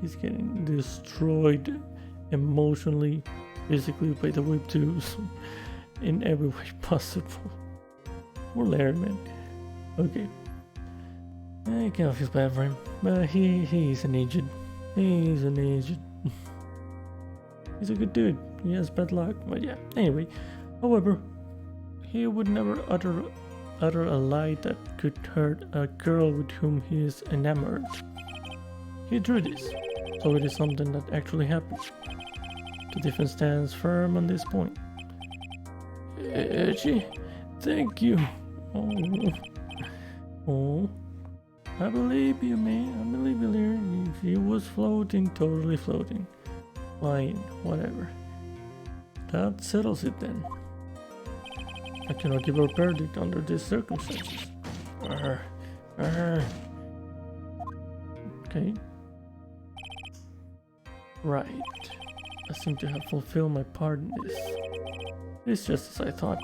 He's getting destroyed emotionally, physically by the whip tools in every way possible. Poor Larry, man. Okay. I kind of feel bad for him, but he's an agent. He's an agent. He's a good dude. He has bad luck, but yeah. Anyway, however, he would never utter a lie that could hurt a girl with whom he is enamored. He drew this, so it is something that actually happened. The defense stands firm on this point. Edgy, thank you. Oh, I believe you, man. I believe you, Larry. If he was floating, totally floating. Fine, whatever. That settles it then. I cannot give a verdict under these circumstances. Okay. Right. I seem to have fulfilled my part in this. It's just as I thought.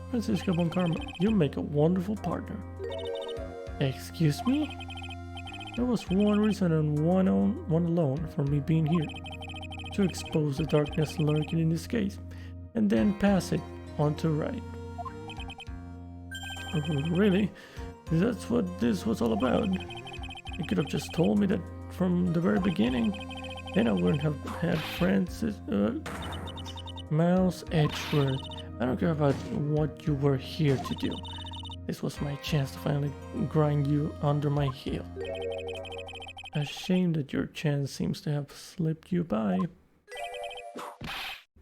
Francisco von Karma, you make a wonderful partner. Excuse me? There was one reason and one alone for me being here. To expose the darkness lurking in this case, and then pass it on to Wright. Really? That's what this was all about? You could have just told me that from the very beginning. Then I wouldn't have had Francis... Mouse Edgeworth. I don't care about what you were here to do. This was my chance to finally grind you under my heel. A shame that your chance seems to have slipped you by.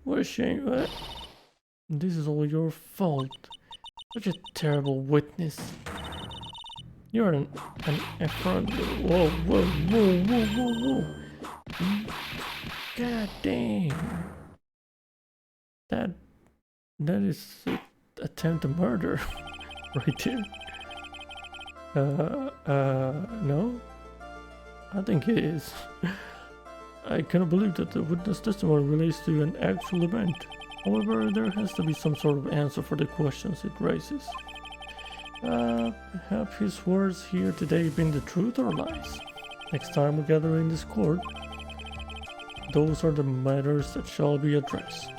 What a shame. This is all your fault. Such a terrible witness. You're an affront. Whoa. God damn. That is an attempt to murder right there. No? I think it is. I cannot believe that the witness testimony relates to an actual event. However, there has to be some sort of answer for the questions it raises. Have his words here today been the truth or lies? Next time we gather in this court, those are the matters that shall be addressed.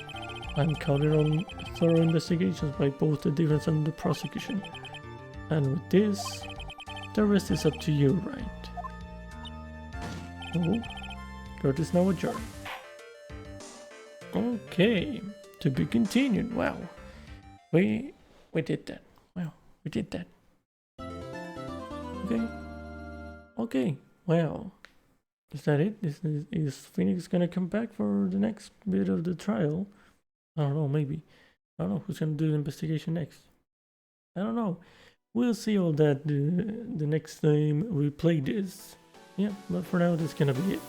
I'm counting on thorough investigations by both the defense and the prosecution. And with this, the rest is up to you, Wright. Oh, court is now adjourned. Okay, to be continued. Wow, we did that. Wow, we did that. Okay. Wow, is that it? Is Phoenix gonna come back for the next bit of the trial? I don't know. Maybe. I don't know who's gonna do the investigation next. I don't know. We'll see all that the next time we play this. Yeah, but for now, that's gonna be it.